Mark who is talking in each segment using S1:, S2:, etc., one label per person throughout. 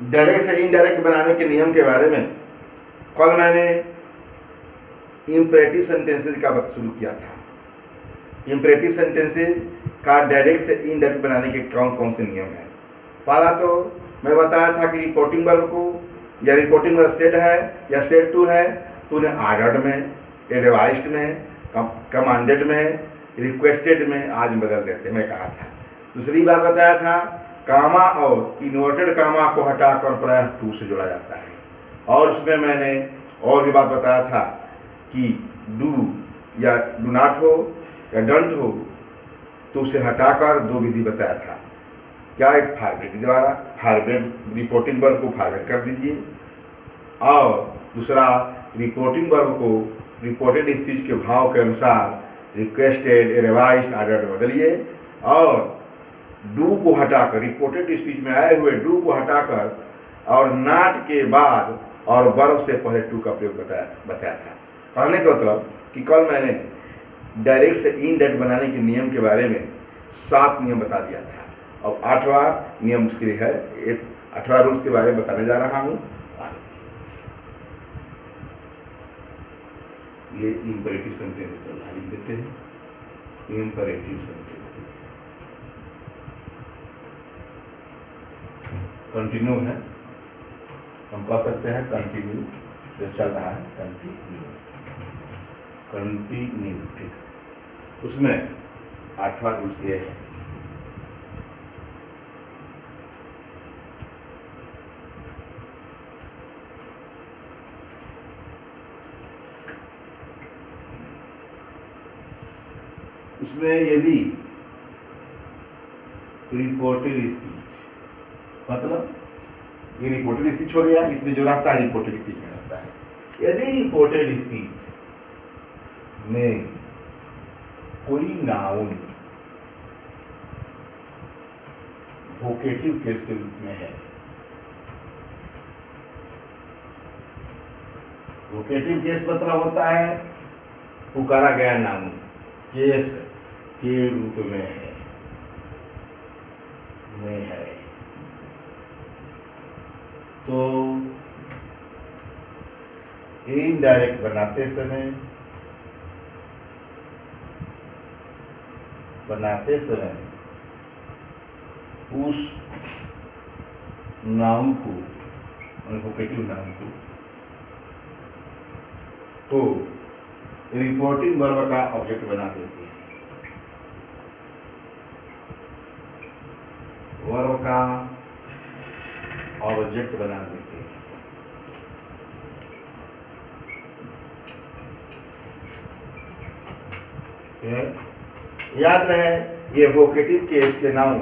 S1: Direct से indirect बनाने के नियम के बारे में कल मैंने इम्परेटिव सेंटेंसेज का बात शुरू किया था। इम्परेटिव सेंटेंसेज का डायरेक्ट से इनडायरेक्ट बनाने के कौन कौन से नियम हैं। पहला तो मैं बताया था कि रिपोर्टिंग वर्ब को या रिपोर्टिंग वर्ब सेड है या सेड टू है तो उन्हें ऑर्डर्ड में, एडवाइस्ड में, कमांडेड में, रिक्वेस्टेड में आज बदल देते हैं, मैं कहा था। दूसरी बात बताया था कामा और इन्वर्टेड कामा को हटाकर प्रायः टू से जोड़ा जाता है। और उसमें मैंने और भी बात बताया था कि डू या डू नॉट हो या डोंट हो तो उसे हटाकर दो विधि बताया था। क्या, एक फॉरवर्ड द्वारा, फॉरवर्ड रिपोर्टिंग वर्ब को फॉरवर्ड कर दीजिए, और दूसरा रिपोर्टिंग वर्ब को रिपोर्टेड स्पीच के भाव के अनुसार रिक्वेस्टेड, एडवाइस्ड, ऑर्डर्ड बदलिए, और डू को हटाकर, रिपोर्टेड स्पीच में आए हुए डू को हटाकर और नॉट के बाद और वर्ब से पहले टू का प्रयोग बताया था। कहने का मतलब कि कल मैंने डायरेक्ट से इनडायरेक्ट बनाने के नियम के बारे में 7 नियम बता दिया था। अब 8वां नियम उसके लिए है, 8वां रूल्स के बारे में बताने जा रहा हूँ। ये इम्परेटिव सेंटेंस चल रहा है, लिख देते हैं इम्परेटिव सेंटेंस। कंटिन्यू है, हम कह सकते हैं कंटिन्यू, जो चल रहा है कंटिन्यू, कंटिन्यू, ठीक। उसमें 8वां रूल्स ये है, उसमें यदि रिपोर्टेड स्पीच, मतलब ये रिपोर्टेड स्पीच हो गया, इसमें जो रहता है रिपोर्टेड स्पीच में रहता है। यदि रिपोर्टेड स्पीच में कोई नाउन वोकेटिव केस के रूप में है, वोकेटिव केस मतलब होता है पुकारा गया नाउन केस के रूप में है, तो इनडायरेक्ट बनाते समय उस नाउन को, वोकेटिव नाउन को, तो रिपोर्टिंग वर्ब का ऑब्जेक्ट बना देते हैं, वर्ब का ऑब्जेक्ट बना देते हैं। याद रहे ये वोकेटिव केस के नाउन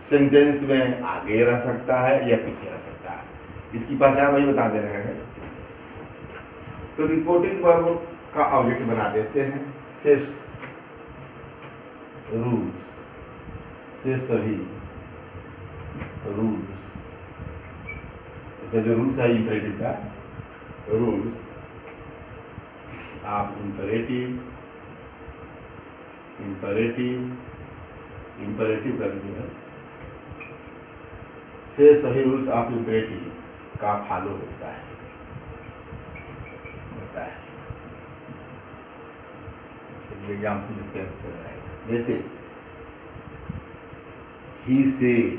S1: सेंटेंस में आगे रह सकता है या पीछे रह सकता है, इसकी पहचान वही बता दे रहे हैं। तो रिपोर्टिंग वर्ब का ऑब्जेक्ट बना देते हैं शेष रूल्स, से सभी रूल्स, जैसे जो रूल्स है इम्परेटिव का, रूल्स आप इम्परेटिव कर दिया है, से सभी रूल्स ऑफ इम्परेटिव का फॉलो होता है। एग्जाम्पल जैसे ही सेड,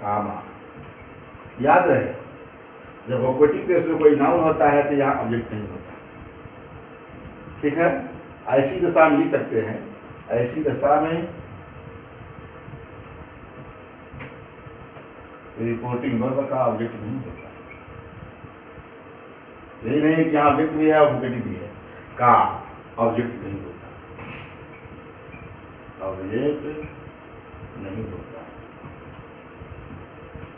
S1: कामा। याद रहे जब वोकेटिव केस में कोई नाउन होता है तो यहाँ ऑब्जेक्ट नहीं होता, ठीक है। ऐसी दशा में लिख सकते हैं, ऐसी दशा में रिपोर्टिंग वर्ब का ऑब्जेक्ट नहीं होता। यही नहीं कि यहाँ ऑब्जेक्ट भी है और वोकेटिव भी है, का ऑब्जेक्ट नहीं होता, ऑब्जेक्ट नहीं होता,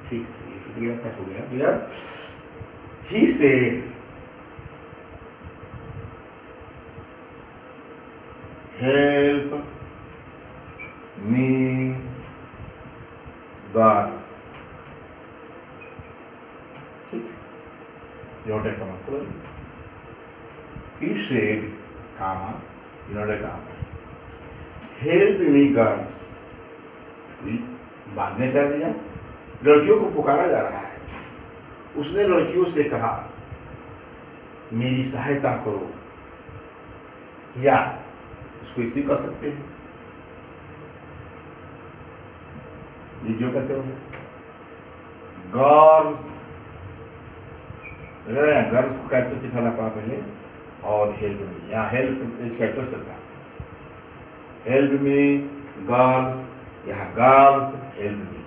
S1: ठीक है। ये हो गया clear. He said help me girls, ठीक। इन्वर्टेड कॉमा खोल, he said comma inverted comma help me girls बाद में कर दिया। लड़कियों को पुकारा जा रहा है। उसने लड़कियों से कहा, मेरी सहायता करो, या इसको इसी कर सकते हैं, ये जो कहते हो गर्ल्स, गर्ल्स को कैरेक्टर सिखाना पड़ा पहले, और हेल्प मी, या हेल्प कैरेक्टर सिखा, हेल्प मी गर्ल्स, यहाँ गर्ल्स हेल्प मी।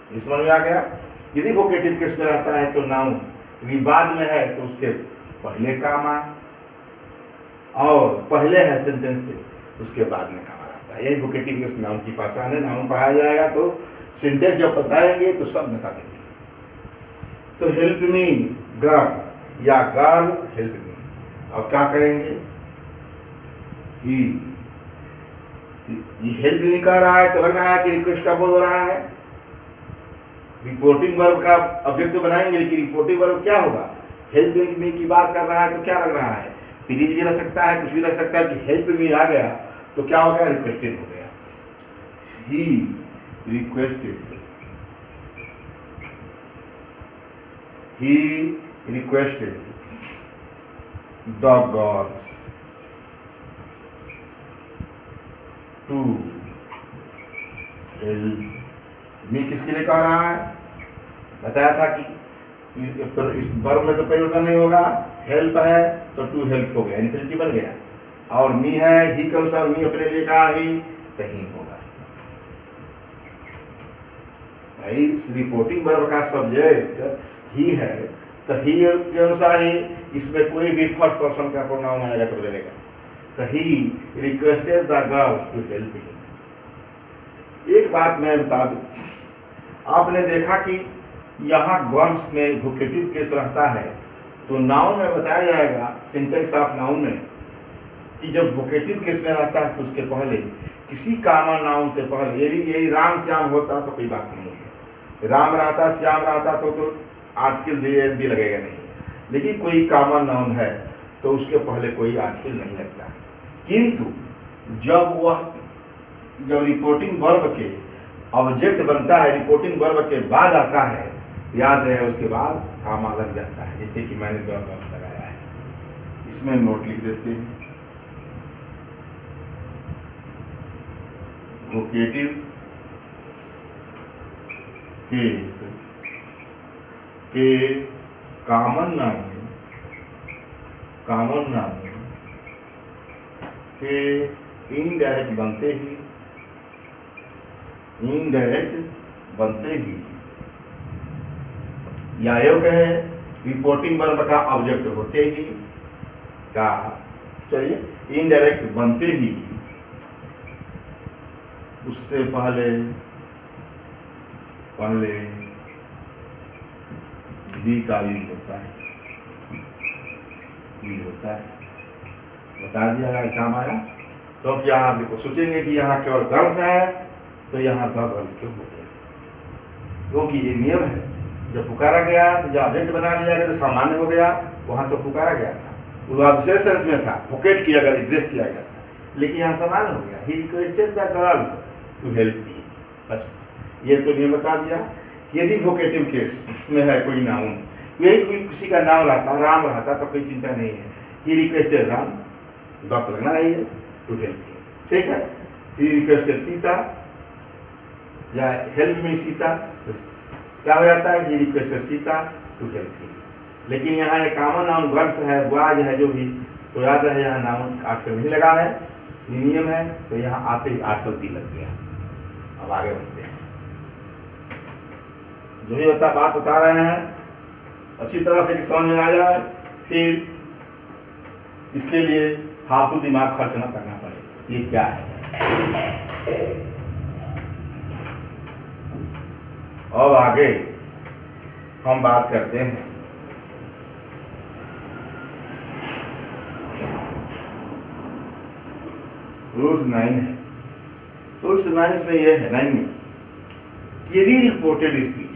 S1: इस समझ में आ गया। यदि वोकेटिव केस में रहता है तो नाउन, यदि बाद में है तो उसके पहले काम आए, और पहले है सेंटेंस से उसके बाद में काम आता है। यही वोकेटिव केस नाउन की पहचान है। नाउन पढ़ाया जाएगा तो सेंटेंस जब बताएंगे तो सब बता देंगे। तो हेल्प मी गर्ल या गर्ल हेल्प मी। अब क्या करेंगे, ये हेल्प मी कह रहा है तो लग रहा है कि रिक्वेस्ट का बोल रहा है। रिपोर्टिंग वर्ब का ऑब्जेक्ट तो बनाएंगे, लेकिन रिपोर्टिंग वर्ब क्या होगा, हेल्प मी की बात कर रहा है तो क्या लग रहा है, प्लीज भी रह सकता है, कुछ भी रह सकता है। कि हेल्प मी आ गया तो क्या हो गया, रिक्वेस्टेड हो गया। He requested the gods to help me. किसके लिए कह रहा है, बताया था कि इस वर्ब में तो परिवर्तन नहीं होगा, हेल्प है तो टू हेल्प हो गया, इन्फिनिटिव बन गया। और मी है, ही का अनुसार मी अपने लिए कहा ही तो ही होगा। भाई रिपोर्टिंग वर्ब का सब्जेक्ट ही है तो ही के अनुसार ही इसमें कोई भी फर्स्ट पर्सन का प्रोनाउन आएगा तो बदलेगा। तो he requested the girls to help him. एक बात मैं बता दूं, आपने देखा कि यहाँ गर्ल्स में वोकेटिव केस रहता है तो नाउन में बताया जाएगा, सिंटेक्स ऑफ नाउन में, कि जब वोकेटिव केस में रहता है तो उसके पहले किसी कॉमन नाउन से पहले, यदि राम श्याम होता तो कोई बात नहीं है, राम रहता श्याम रहता तो आर्टिकल भी लगेगा नहीं, लेकिन कोई कॉमन नाउन है तो उसके पहले कोई आर्टिकल नहीं लगता। किंतु जब रिपोर्टिंग वर्ब के ऑब्जेक्ट बनता है, रिपोर्टिंग वर्ब के बाद आता है, याद रहे उसके बाद कामा लग जाता है। जैसे कि मैंने दो वर्ब लगाया है, इसमें नोट लिख देते हैं, वोकेटिव केस के कॉमन नाउन के इनडायरेक्ट बनते ही या योग है रिपोर्टिंग वर्ब का ऑब्जेक्ट होते ही का, चलिए इनडायरेक्ट बनते ही उससे पहले दी का यूज होता है, बता दिया काम आया। तो क्या आप देखो सोचेंगे कि यहाँ केवल गर्ल्स है तो यहाँ द गर्ल्स क्यों हो गया, क्योंकि ये नियम है। जब पुकारा गया तो जब ऑब्जेक्ट बना लिया गया तो सामान्य हो गया, वहां तो पुकारा गया था, वो दूसरे सेंस में था, वोकेट किया गया, एड्रेस किया गया था, लेकिन यहाँ सामान्य हो गया। He requested the girls to help me. बस ये तो नियम बता दिया। यदि वोकेटिव केस में है कोई नाउन, यही कोई किसी का नाम रहता, राम रहता तो कोई चिंता नहीं है, ही रिक्वेस्टेड राम, दत्त लगना है टू हेल्प मी, ठीक है। ही रिक्वेस्टेड सीता या हेल्प मी सीता, तो क्या हो जाता है, he requested Sita to help me. लेकिन यहाँ एक कॉमन नाउन गर्ल्स है, वाज है, जो भी, तो याद रहे यहाँ नाउन आर्टिकल नहीं लगा है, नियम है, तो यहाँ आते ही आर्टिकल दी लग गया। अब आगे बढ़ते हैं, जो भी बात बता रहे हैं अच्छी तरह से समझ में आ जाए, फिर इसके लिए फालतू दिमाग खर्च न करना पड़े। ये क्या है, अब आगे हम बात करते हैं रूल्स 9 है। रूल्स 9 में यह है, 9 में यदि रिपोर्टेड स्पीच,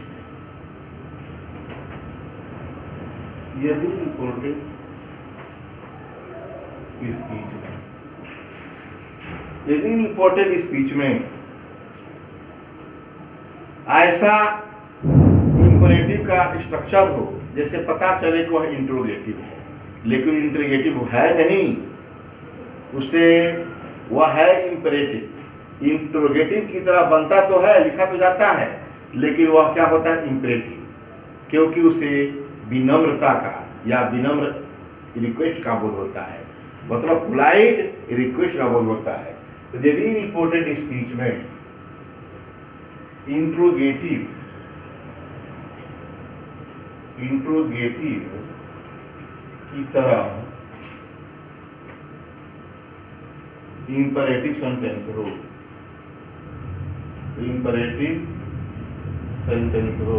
S1: यदि रिपोर्टेड स्पीच में ऐसा इंपरेटिव का स्ट्रक्चर हो, जैसे पता चले कि वह इंट्रोगेटिव है लेकिन इंट्रोगेटिव है नहीं, उससे वह है इंपरेटिव। इंट्रोगेटिव की तरह बनता तो है, लिखा तो जाता है, लेकिन वह क्या होता है इंपरेटिव, क्योंकि उसे विनम्रता का या विनम्र रिक्वेस्ट का बोध होता है, मतलब पोलाइट रिक्वेस्ट का बोध होता है। तो यदि रिपोर्टेड स्पीच में इंट्रोगेटिव की तरह इंपरेटिव सेंटेंस हो, इंपरेटिव सेंटेंस हो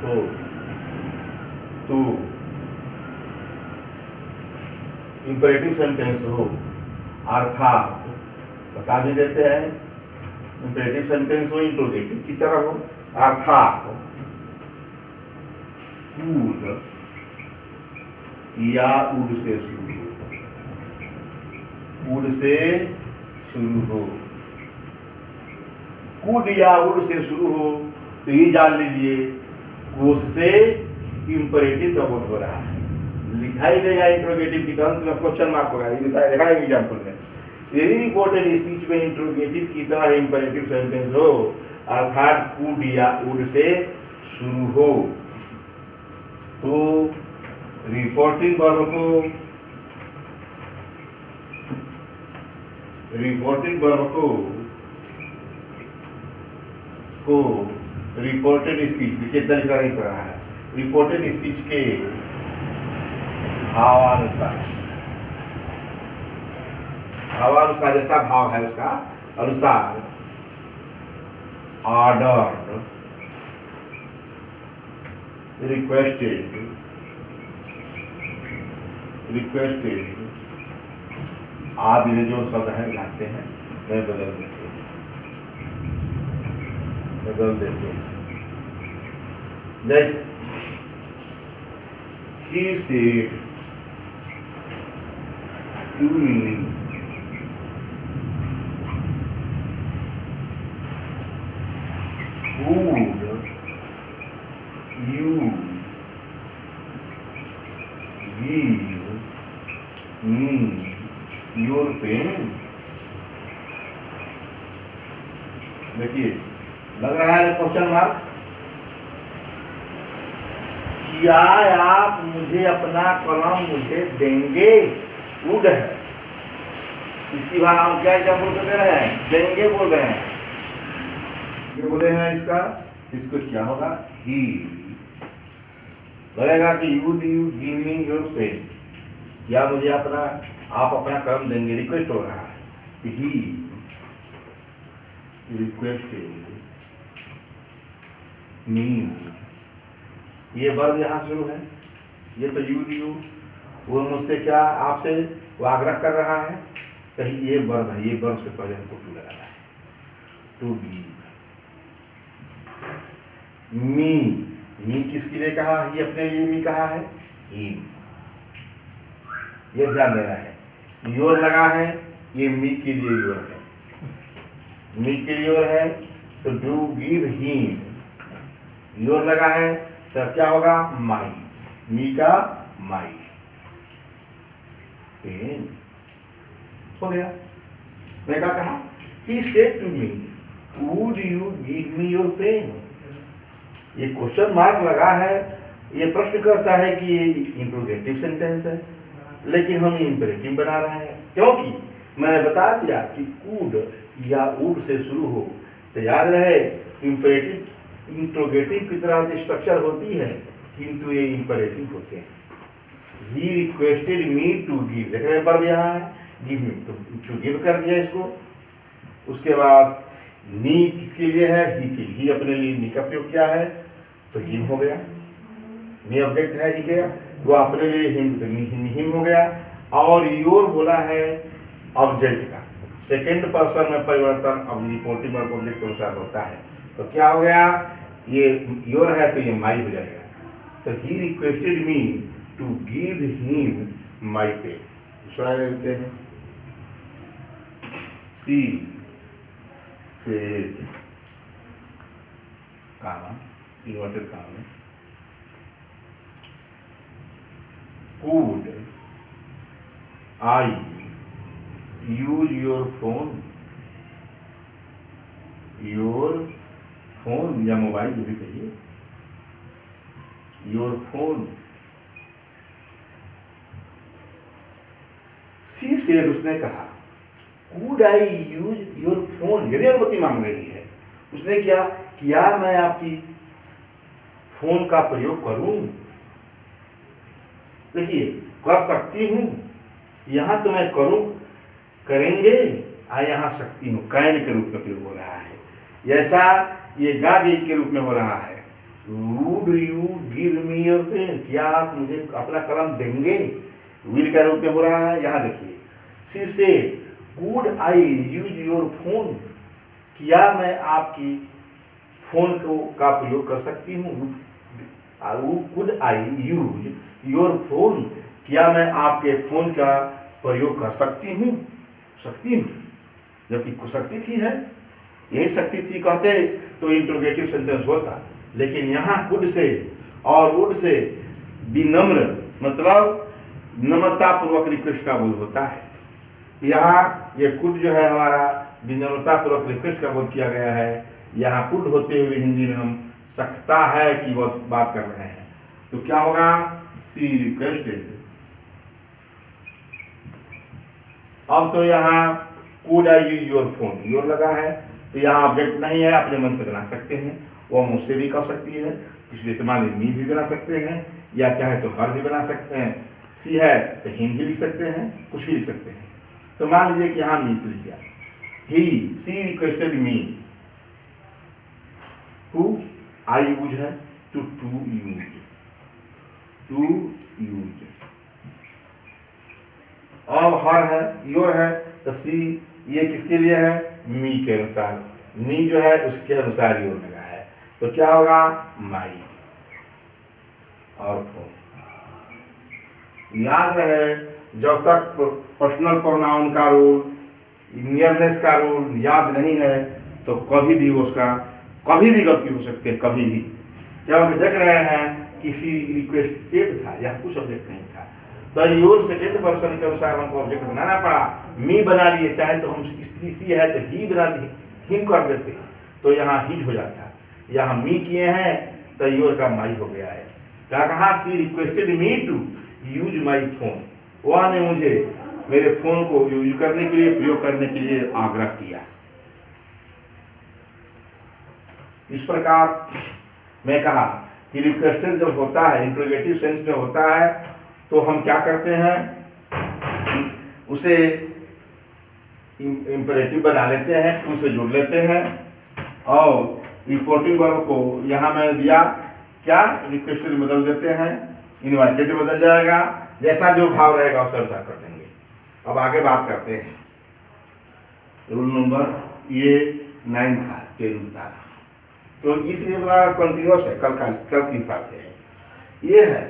S1: तो इंपरेटिव सेंटेंस हो अर्थात बता भी देते हैं, इंपरेटिव सेंटेंस हो इंट्रोगेटिव की तरह हो अर्थात कूड या उड से शुरू हो, उड से शुरू हो, कूड या उड से शुरू हो, तो ये जान लीजिए उससे इंपरेटिव का बोध हो रहा है। लिखाई देगा इंट्रोगेटिव की तरह तो क्वेश्चन मार्क होगा, ये दिखाएगा एग्जाम्पल में। यदि रिपोर्टेड स्पीच में इंट्रोगेटिव की तरह इंपरेटिव सेंटेंस हो अर्थात कूड या उड से शुरू हो, तो रिपोर्टिंग वर्ब को रिपोर्टेड स्पीच कितना लिखा नहीं पड़ रहा है, रिपोर्टेड स्पीच के भावानुसार जैसा भाव है उसका अनुसार ऑर्डर रिक्वेस्टेड आदि में जो शब्द है लाते हैं मैं बदल देते हैं। जैसे he said to me would you give me your pen? देखिए लग रहा है क्वेश्चन मार्क। क्या आप मुझे अपना कलम मुझे देंगे? वुड है, इसकी बात हम क्या एग्जाम्पल दे रहे हैं, देंगे बोल रहे हैं, ये बोले हैं इसको क्या होगा ही लगेगा कि would you give me your pen, या मुझे आप अपना कलम देंगे, रिक्वेस्ट हो रहा है। ही रिक्वेस्टेड मी, ये वर्ब यहाँ शुरू है, ये तो यू वो मुझसे क्या आपसे वो आग्रह कर रहा है, कहीं ये वर्ब है, ये वर्ब से पहले हमको टू लगाना है, टू गिव मी किसके लिए कहा, ये अपने लिए मी कहा है, हिम, ये ध्यान देना है। योर लगा है, ये मी के लिए योर है, मी के लिए योर है, तो डू गिव हिम, योर लगा है तो क्या होगा माई, मी का माई, पेन हो गया। मैं क्या कहा, he said to me would you give me your pen, ये क्वेश्चन मार्क लगा है, ये प्रश्न करता है कि ये इंट्रोगेटिव सेंटेंस है, लेकिन हम इंपरेटिव बना रहे हैं, क्योंकि मैंने बता दिया कि कूड या वुड से शुरू हो, तो याद रहे इंपरेटिव इंट्रोगेटिव की तरह स्ट्रक्चर होती है, किंतु ये इंपरेटिव होते हैं। He requested me to give, देख रहे पर यहाँ है गिव मी, टू गिव कर दिया इसको। उसके बाद नी किसके लिए है, ही के लिए, ही अपने लिए नी का प्रयोग किया है तो हिम हो गया, नी ऑब्जेक्ट है ही गया, वो अपने लिए हिम हो गया। और योर बोला है ऑब्जेक्ट का, सेकेंड पर्सन में परिवर्तन अब रिपोर्टिंग और ऑब्जेक्ट के अनुसार होता है, तो क्या हो गया, ये योर है तो ये माई हो जाएगा। तो he requested me to give him my pen, दूसरा लेते हैं, she said, comma inverted comma, could I use your phone, your phone या मोबाइल जो भी कहिए, your phone, सी सेड उसने कहा, could I use your phone, यदि अनुमति मांग रही है, उसने क्या मैं आपकी फोन का प्रयोग करूं? देखिए, कर सकती हूं, यहां तो मैं करूं, करेंगे, यहां सकती हूं, कैन के रूप में प्रयोग हो रहा है, जैसा ये गाड़ी के रूप में हो रहा है। Would you give me your pen, क्या आप मुझे अपना कलम देंगे? विल का रूप में हो रहा है। यहां देखिए, she said could I use your phone, क्या मैं आपकी फोन का प्रयोग कर सकती हूँ? Could I use your phone, क्या मैं आपके फोन का प्रयोग कर सकती हूँ? जबकि शक्ति थी है, यही शक्ति थी कहते तो इंट्रोगेटिव सेंटेंस होता, लेकिन यहाँ कुड से और वुड से विनम्र मतलब नम्रता पूर्वक रिक्वेस्ट का बोध होता है। यहाँ ये कुड जो है हमारा विनम्रता पूर्वक रिक्वेस्ट का बोध किया गया है। यहाँ कुड होते हुए हिंदी में हम सकता है कि वो बात कर रहे हैं, तो क्या होगा? सी रिक्वेस्टेड। अब तो यहाँ could I use your phone, your लगा है, तो यहाँ ऑब्जेक्ट नहीं है, अपने मन से बना सकते हैं। वो मुझसे भी कर सकती है, इसलिए इस्तेमाल मी भी बना सकते हैं, या चाहे तो हर भी बना सकते हैं। सी है तो हिम भी लिख सकते हैं, कुछ भी लिख सकते हैं। तो मान लीजिए कि यहाँ मी से लिख दिया, she requested me to, I use है टू यूज। अब हर है, योर है, तो सी ये किसके लिए है? मी के अनुसार, मी जो है उसके अनुसार योर लगा है, तो क्या होगा? माई और फोन। याद रहे, जब तक पर्सनल प्रोनाउन का रूल, नियरनेस का रूल याद नहीं है, तो कभी भी गलती हो सकती है, कभी भी। क्या हम देख रहे हैं किसी रिक्वेस्ट सेट था या कुछ ऑब्जेक्ट नहीं था, तो योर सेकेंड पर्सन के अनुसार हमको ऑब्जेक्ट बनाना पड़ा। मी बना लिए, चाहे तो हम स्त्री सी है तो ही बना लिए, हिम कर देते, तो यहाँ हिज हो जाता। यहाँ मी किए हैं तो योर का माई हो गया है। क्या कहा? She requested me to use my phone, वह ने मुझे मेरे फोन को यूज करने के लिए, प्रयोग करने के लिए आग्रह किया। इस प्रकार मैं कहा कि रिक्वेस्टेड जब होता है, इंट्रोगेटिव सेंस में होता है, तो हम क्या करते हैं? उसे इंपेरेटिव बना लेते हैं, उसे जोड़ लेते हैं, और रिपोर्टिंग वर्ब को यहाँ मैंने दिया क्या? रिक्वेस्टेड बदल देते हैं, इनवाइटेड बदल जाएगा, जैसा जो भाव रहेगा उसे अनुसार कर देंगे। अब आगे बात करते हैं। रूल नंबर ये 9 था, 10 था, तो इसलिए बड़ा कंटिन्यूस है, कल के हिसाब से है। ये है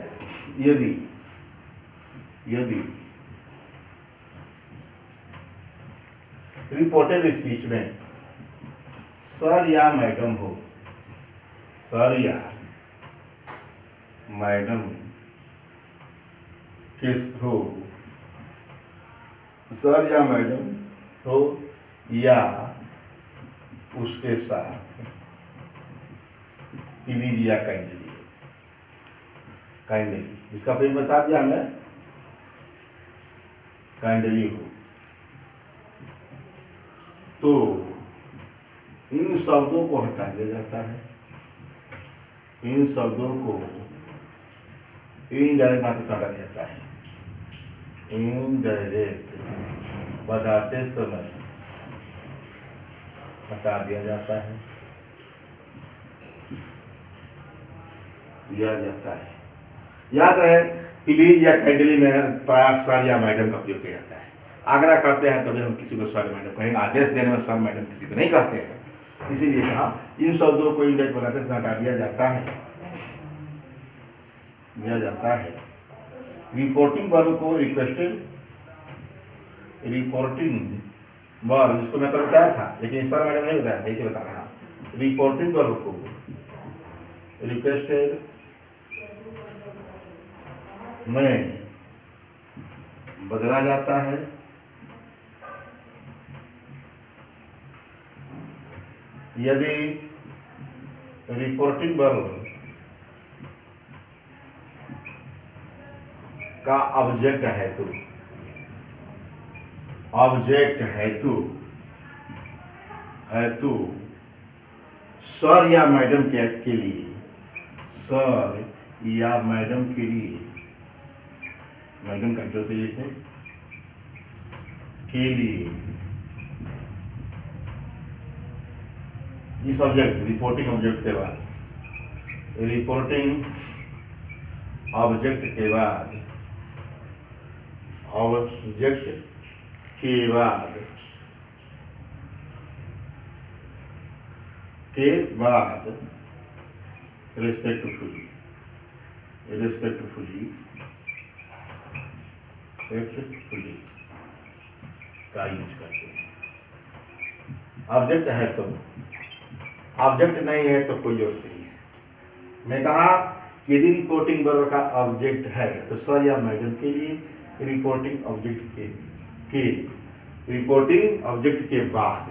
S1: यदि रिपोर्टेड स्पीच में सर या मैडम हो, सर या मैडम किस हो, सर या मैडम हो, या उसके साथ या काइंडली, जिसका पेज बता दिया हमें, काइंडली हो, तो इन शब्दों को हटा दिया जाता है। इन शब्दों को इनडायरेक्ट नाते से हटा दिया जाता है। इनडायरेक्ट बताते समय हटा दिया जाता है, दिया जाता है। याद रहे, प्लीज या काइंडली में प्राय सर या मैडम का प्रयोग किया जाता है। आग्रह करते हैं तभी हम किसी को सर मैडम कहेंगे, आदेश देने में सर मैडम किसी को नहीं कहते हैं। इसीलिए कहा इन शब्दों को इंडेक्स बनाते समय हटा दिया जाता है, रिपोर्टिंग वर्ब को रिक्वेस्टेड रिपोर्टिंग वर्ब, जिसको मैं तो बताया था लेकिन सर मैडम नहीं बताया था, इसे बता रहा। रिपोर्टिंग वर्ब को रिक्वेस्टेड में बदला जाता है यदि रिपोर्टिंग वर्ब का ऑब्जेक्ट है तो सर या मैडम के लिए, सर या मैडम के लिए, मैडम का जो से के लिए इस ऑब्जेक्ट रिपोर्टिंग ऑब्जेक्ट के बाद, रिपोर्टिंग ऑब्जेक्ट के बाद, ऑब्जेक्ट के बाद रेस्पेक्टफुली का यूज करते हैं। ऑब्जेक्ट है तो, ऑब्जेक्ट नहीं है तो कोई जरूरत नहीं है। मैं कहा यदि रिपोर्टिंग वर्ब का ऑब्जेक्ट है तो सर या मैडम के लिए रिपोर्टिंग ऑब्जेक्ट के रिपोर्टिंग ऑब्जेक्ट के बाद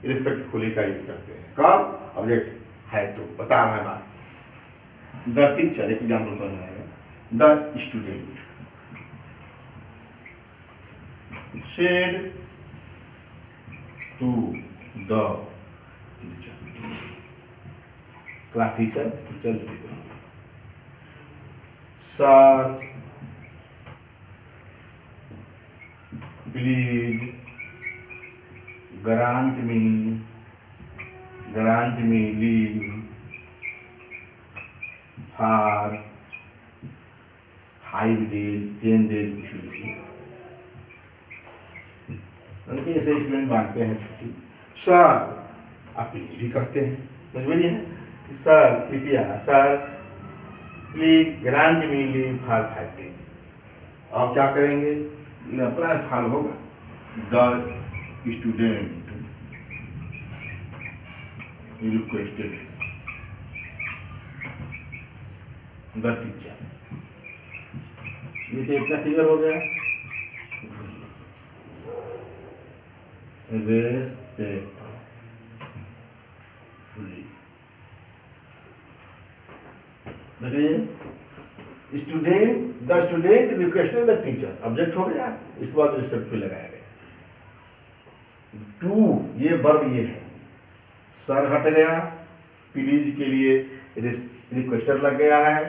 S1: रिस्पेक्टफुली का यूज करते हैं। कब? ऑब्जेक्ट है तो। बता रहा है बात। द टीचर, एक एग्जाम्पल समझ आएगा। The student said to the teacher, class teacher, sir please grant me leave for 5 days, 10 days छुट्टी। उनके ऐसे स्टूडेंट मांगते हैं छुट्टी। सर, आप प्लीज भी कहते हैं, समझ में है? सर कृपया, sir please grant me leave for 5 days। आप क्या करेंगे? प्लान फॉलो होगा। The student requested the teacher. ये तो इतना क्लियर हो गया। Student, the student requested the teacher, object हो गया, इस बात रिस्पेक्टफुल लगाया गया। टू, ये वर्ब ये है, सर हट गया, प्लीज के लिए रिक्वेस्टर लग गया है,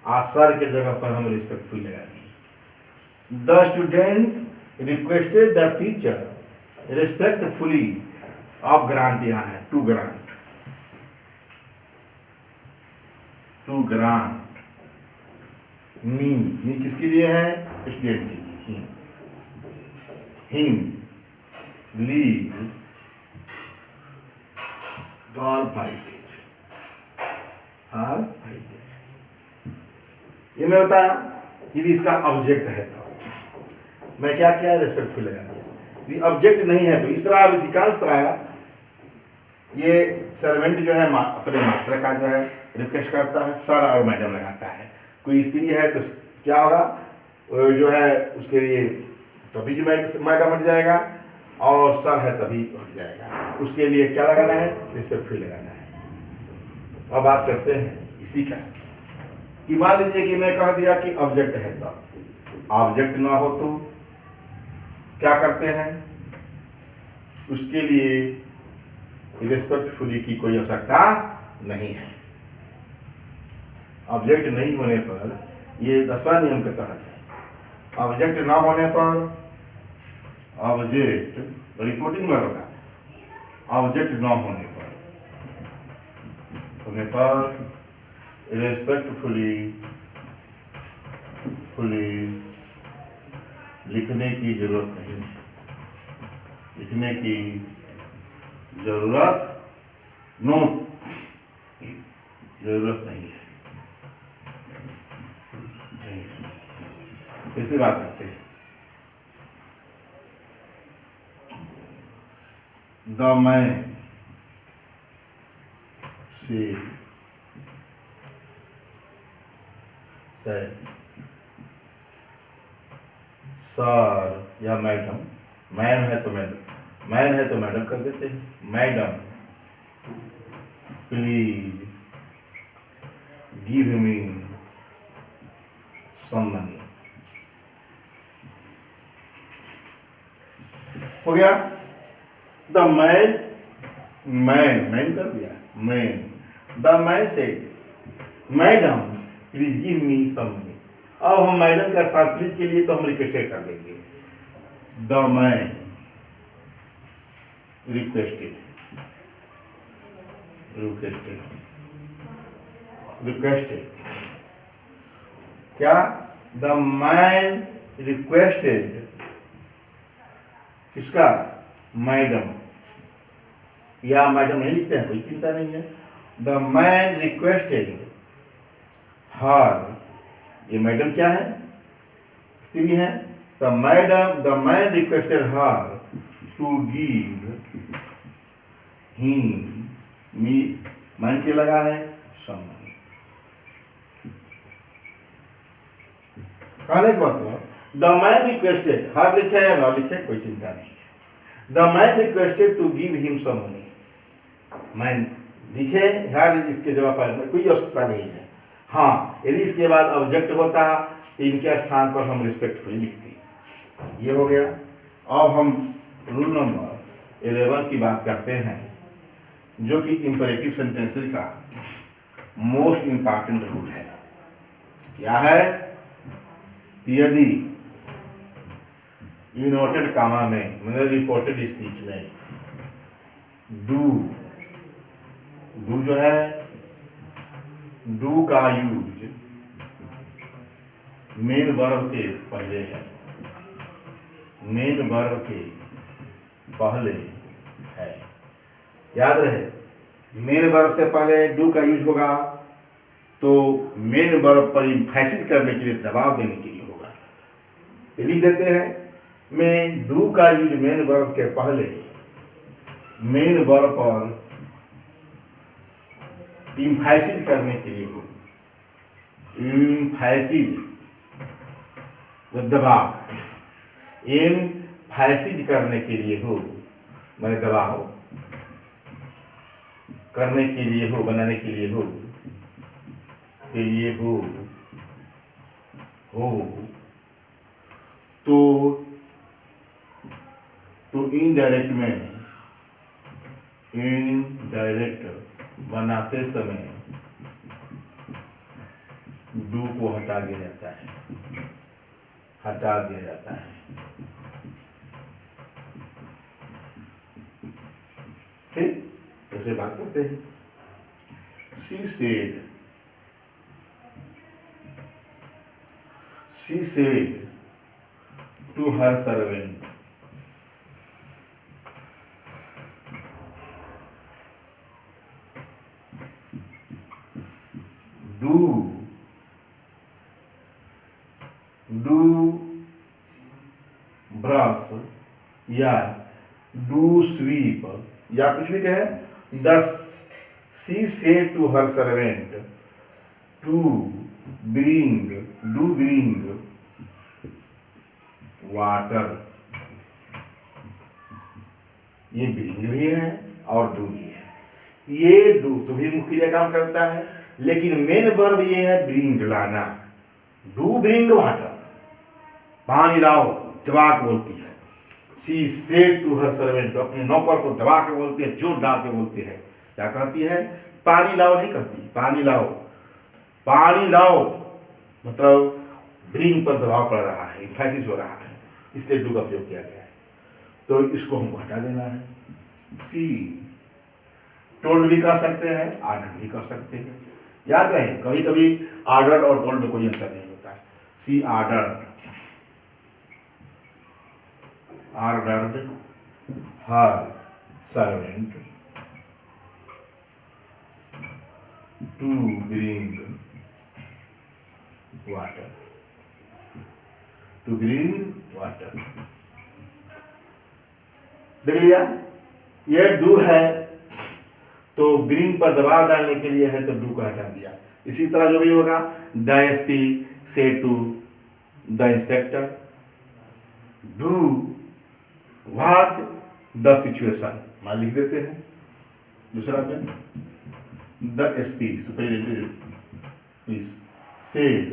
S1: आज सर के जगह पर हम रिस्पेक्टफुल लगा दिए। The student requested the teacher respectfully, of grant यहाँ है, टू ग्रांट मी किसके लिए है? स्टूडेंट के लिए। हिम लीव फॉर 5 days, ये मैं बताया यदि इसका ऑब्जेक्ट है तो मैं क्या किया? रेस्पेक्टफुल लगा दिया। यदि ऑब्जेक्ट नहीं है तो इस तरह अधिकांश प्राय ये सर्वेंट जो है अपने मास्टर का जो है रिक्वेस्ट करता है, सर और मैडम लगाता है। कोई स्त्री है तो क्या होगा? जो है उसके लिए तभी जो मैडम हट जाएगा, और सर है तभी हट जाएगा। उसके लिए क्या लगाना है? रिस्पेक्टफुल लगाना है। अब बात करते हैं इसी का कि मान लीजिए कि मैं कह दिया कि ऑब्जेक्ट है, तो ऑब्जेक्ट ना हो तो क्या करते हैं? उसके लिए रिस्पेक्टफुली की कोई आवश्यकता नहीं है। ऑब्जेक्ट नहीं होने पर, ये 10वां नियम के तहत है, ऑब्जेक्ट ना होने पर, ऑब्जेक्ट रिपोर्टिंग में होगा, ऑब्जेक्ट ना होने पर रेस्पेक्टफुली लिखने की जरूरत नहीं है, लिखने की जरूरत नहीं है। ऐसी बात करते हैं। द मैन said सर या मैडम, मैम है तो मैडम कर देते हैं, madam please give me some money. हो गया। द मैन कर दिया, man. The man said madam please give me some money. अब हम मैडम के साथ प्लीज के लिए तो हम रिक्वेस्ट कर देंगे, द मैन रिक्वेस्टेड क्या, द मैन रिक्वेस्टेड किसका, मैडम, या मैडम नहीं लिखते हैं, कोई चिंता नहीं है। द मैन रिक्वेस्टेड हर, ये मैडम क्या है, स्त्री है। The man requested her to give him, me man के लगा है सम। कहने का मतलब द मैन रिक्वेस्टेड, हर लिखे या ना लिखे कोई चिंता नहीं है। The man requested to give him some money, man लिखे हर, इसके जवाब पर कोई आवश्यकता नहीं है। हाँ, यदि इसके बाद ऑब्जेक्ट होता इनके स्थान पर हम रिस्पेक्टफुली लिखते। ये हो गया। अब हम रूल नंबर 11 की बात करते हैं, जो कि इंपरेटिव सेंटेंसेस का मोस्ट इंपॉर्टेंट रूल है। क्या है, यदि इनवर्टेड कामा में, मतलब रिपोर्टेड स्पीच में डू जो है, डू का यूज मेन वर्ब के पहले है, मेन वर्ब के पहले है। याद रहे, मेन वर्ब से पहले डू का यूज होगा तो मेन वर्ब पर इम्फेसिस करने के लिए, दबाव देने के लिए होगा। तो लिख देते हैं, में डू का यूज मेन वर्ब के पहले मेन वर्ब पर इम्फेसिस करने के लिए हो, इम्फेसिस दबाव, इम्फेसिस करने के लिए हो, मैंने दबाव करने के लिए हो, बनाने के लिए हो, के लिए हो तो इनडायरेक्ट में, इनडायरेक्ट बनाते समय डू को हटा दिया जाता है, ठीक। ऐसे बात करते हैं। she said to her servant, do brush या do sweep या कुछ भी कहे। she said to her servant to bring water। ये bring भी है और do भी है। ये do तो भी मुख्य क्रिया काम करता है, लेकिन मेन वर्ब ये है bring, लाना। do bring water, पानी लाओ, दबा के बोलती है। she said to her servant, अपने नौकर को दबा के बोलती है, जोर डाल के बोलती है। क्या कहती है, पानी लाओ नहीं कहती, पानी लाओ। पानी लाओ मतलब ब्रिंग पर दबाव पड़ रहा है, इम्फेसिस हो रहा है, इसलिए डू का प्रयोग किया गया है। तो इसको हमको हटा देना है। सी टोल्ड भी कर सकते हैं, आर्डर भी कर सकते हैं। याद रहे, कभी कभी आर्डर और टोल्ड में कोई अंतर नहीं होता है। She order her servant to bring water, देख लिया। ये डू है तो ब्रिंग पर दबाव डालने के लिए है तो डू को हटा दिया। इसी तरह जो भी होगा, the SP said to the inspector, do watch the situation, मान लिख देते हैं। दूसरा पे the SP superintendent is said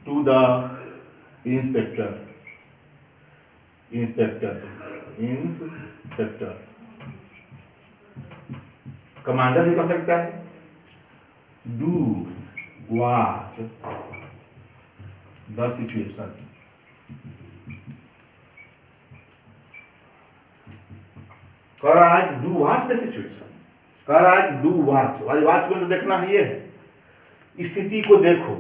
S1: to the inspector commander भी कर सकता है, डू वॉच द सिचुएशन। कह रहा है डू वॉच द सिचुएशन, कह रहा है डू वॉच, वॉच को तो देखना ही है, स्थिति को देखो।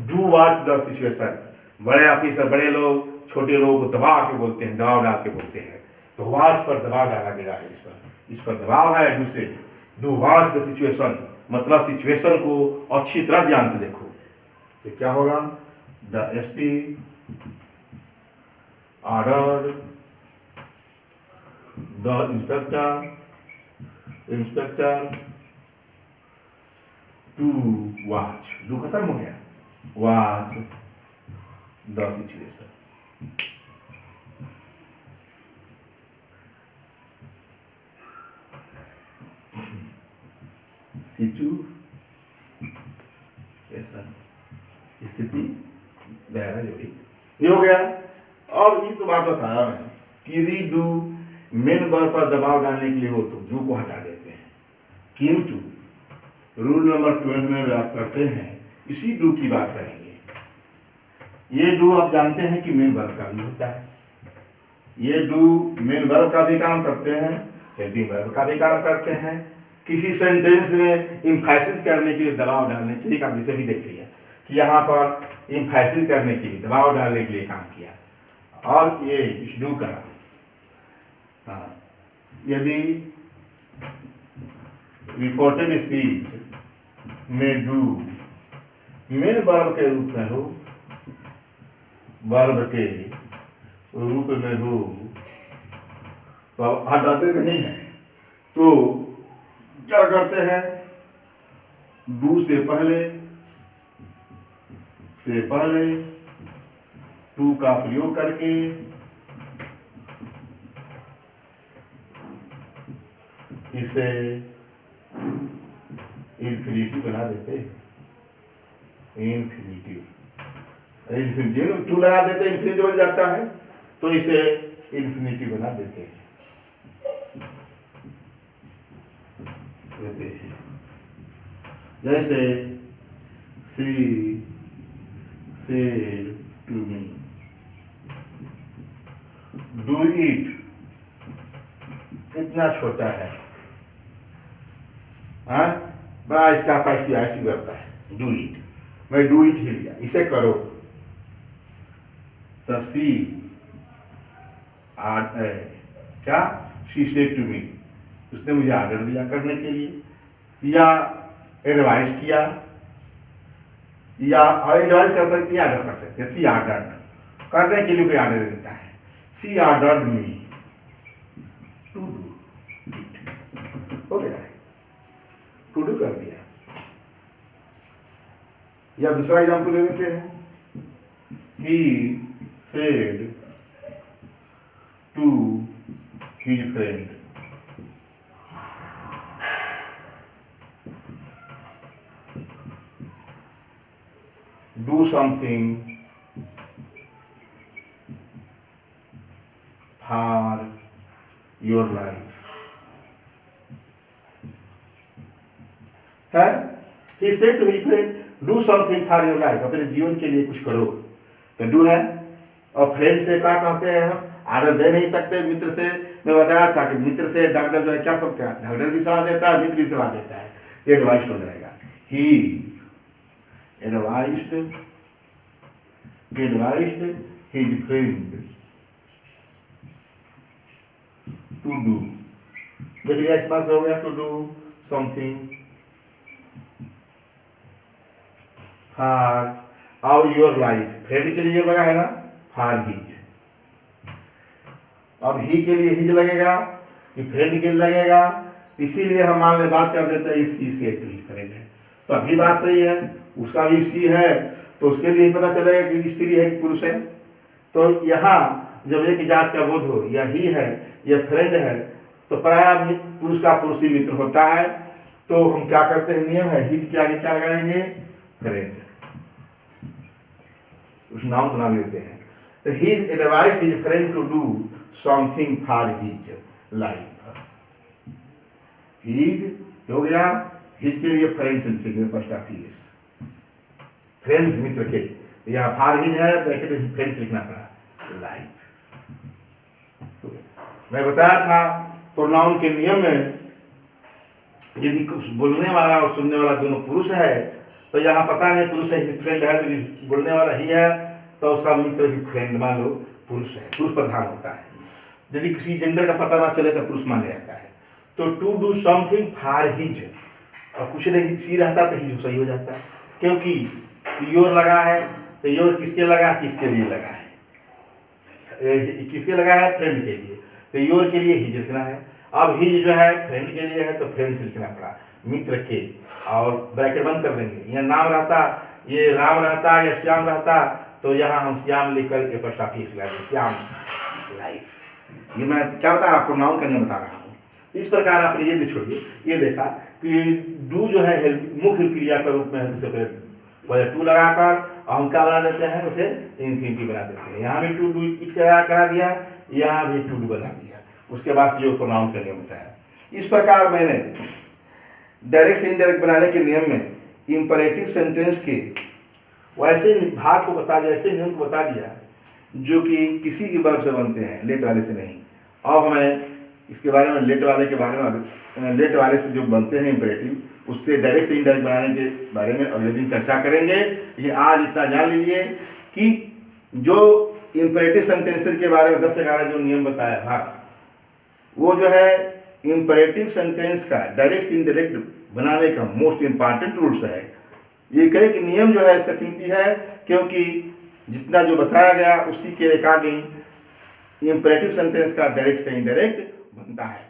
S1: डू वॉच द सिचुएशन, बड़े ऑफिसर, बड़े लोग छोटे लोगों को दबा के बोलते हैं, दबाव डाल के बोलते हैं, तो वॉच पर दबाव डाला गया है। इस पर दबाव है डू से। डू वॉच द सिचुएशन मतलब सिचुएशन को अच्छी तरह ध्यान से देखो। तो क्या होगा, the SP order the inspector to watch, do खत्म हो गया, वॉच द सिचुएशन। स्थिति दायरा जो भी ये हो गया। और ये तो बात बताया मैं कि री डू मेन वर्ब पर दबाव डालने के लिए हो तो डू को हटा देते हैं, किंतु रूल नंबर 12 में बात करते हैं, इसी डू की बात करेंगे। ये डू आप जानते हैं कि मेन वर्ब का भी होता है, ये डू मेन वर्ब का भी काम करते हैं, हेल्पिंग वर्ब का भी काम करते हैं। किसी सेंटेंस में इम्फेसिस करने के लिए, दबाव डालने के लिए काम, इसे भी देख लिया कि यहाँ पर इम्फेसिस करने के लिए, दबाव डालने के लिए काम किया। और ये इस डू का यदि रिपोर्टेड स्पीच में डू मेन वर्ब के रूप में हो, वर्ब के रूप में हो, तो अब हटाते नहीं है, तो क्या करते हैं, डू से पहले टू का प्रयोग करके इसे इन्फिनिटी बना देते हैं। इन्फिनिटी टू लगा देते हैं, इन्फिनिटी बन जाता है, तो इसे इन्फिनिटी बना देते हैं। जैसे सी said to me, do it, इतना छोटा है, हाँ बड़ा इसका पैसी ऐसी करता है, डू इट, मैं डू इट ही लिया, इसे करो। तब सी क्या शी सेड टू मी, उसने मुझे आर्डर दिया करने के लिए, या एडवाइस किया, या एडवाइस कर सकती है, आर्डर कर सकते हैं। सी आर्डर करने के लिए कोई आर्डर देता है, सी आर्डर्ड मी टू डू इट, हो गया, टू डू कर दिया। या दूसरा एग्जाम्पल ले लेते हैं, he said to his friend, do something for your life, है। He said to his friend, do something for your life, अपने जीवन के लिए कुछ करो, तो do है। और फ्रेंड से क्या कहते हैं, हम आर्डर दे नहीं सकते। मित्र से मैं बताया था कि मित्र से डॉक्टर जो है क्या सब क्या, डॉक्टर भी सलाह देता है, मित्र भी सलाह देता है, ये एडवाइस हो जाएगा। ही advised his friend to do, देखिए एक्सपांस हो गया, to do something for your life, friend के लिए लगा है ना, फॉर हिज, अब ही के लिए हिज लगेगा, कि फ्रेंड के लगेगा, इसीलिए हम मान ले बात कर देते हैं सी से टू ही फ्रेंड है, तो अभी बात सही है, उसका भी सी है तो उसके लिए पता चलेगा कि स्त्री है कि पुरुष है। तो यहाँ जब एक जात का बोध हो या ही है या फ्रेंड है तो प्राय पुरुष का पुरुषी मित्र होता है, तो हम क्या करते हैं, नियम है हिज के आगे क्या लगाएंगे, फ्रेंड, उस नाम को नाम लेते हैं। तो his advice his friend to do something for his life. His हो गया, हिज के लिए फ्रेंड्स लिखेंगे फर्स्ट ऑफ हिज, फ्रेंड्स मित्र के, यहाँ फॉर हिज है ब्रैकेट में फ्रेंड्स लिखना पड़ा, लाइफ। मैं बताया था प्रोनाउन के नियम में यदि कुछ बोलने वाला और सुनने वाला दोनों पुरुष है तो यहाँ पता नहीं पुरुष है फ्रेंड है, तो बोलने वाला ही है तो उसका मित्र भी फ्रेंड मान लो पुरुष है, पुरुष प्रधान होता है। यदि किसी जेंडर का पता ना चले तो पुरुष माना जाता है। तो to do something for his, और कुछ नहीं सी रहता तो हिज सही हो जाता है, क्योंकि योर लगा है तो योर किसके लगा, किसके लिए लगा है, किसके लगा है, फ्रेंड के लिए, तो योर के लिए हिज लिखना है। अब हिज जो है फ्रेंड के लिए है तो फ्रेंड्स लिखना पड़ा, मित्र के, और ब्रैकेट बंद कर देंगे। यहाँ नाम रहता, ये राम रहता या श्याम रहता तो यहाँ हम श्याम लिखकर के फर्स्ट ऑफ हिज लगा दें, श्याम लाइफ। ये मैं क्या बता रहा हूँ, प्रोनाउन का नहीं बता रहा हूँ। इस प्रकार आपने ये भी छोड़िए, ये देखा कि डू जो है मुख्य क्रिया के रूप में है, दूसरे पहले टू लगाकर और हम क्या बना देते हैं, उसे इन्फिनिटी बना देते हैं। यहाँ भी टू डू इट करा दिया, यहाँ भी टू डू बना दिया, उसके बाद जो प्रोनाउन का नियम होता है। इस प्रकार मैंने डायरेक्ट से इनडायरेक्ट बनाने के नियम में इंपरेटिव सेंटेंस के वैसे भाग को बता दिया, ऐसे नियम को बता दिया जो कि किसी के वर्ब से बनते हैं, लेट वाले से नहीं। अब हमें इसके बारे में लेट वाले लेट वाले से जो बनते हैं इंपरेटिव, उससे डायरेक्ट से इनडायरेक्ट बनाने के बारे में अगले दिन चर्चा करेंगे। ये आज इतना जान लीजिए कि जो इंपरेटिव सेंटेंसेस के बारे में 10-11 जो नियम बताया भाग, वो जो है इंपरेटिव सेंटेंस का डायरेक्ट से इनडायरेक्ट बनाने का मोस्ट इंपॉर्टेंट रूल्स है। ये कई नियम जो है इसका कीमती है, क्योंकि जितना जो बताया गया उसी के अकॉर्डिंग इंपरेटिव सेंटेंस का डायरेक्ट से इनडायरेक्ट बनता है।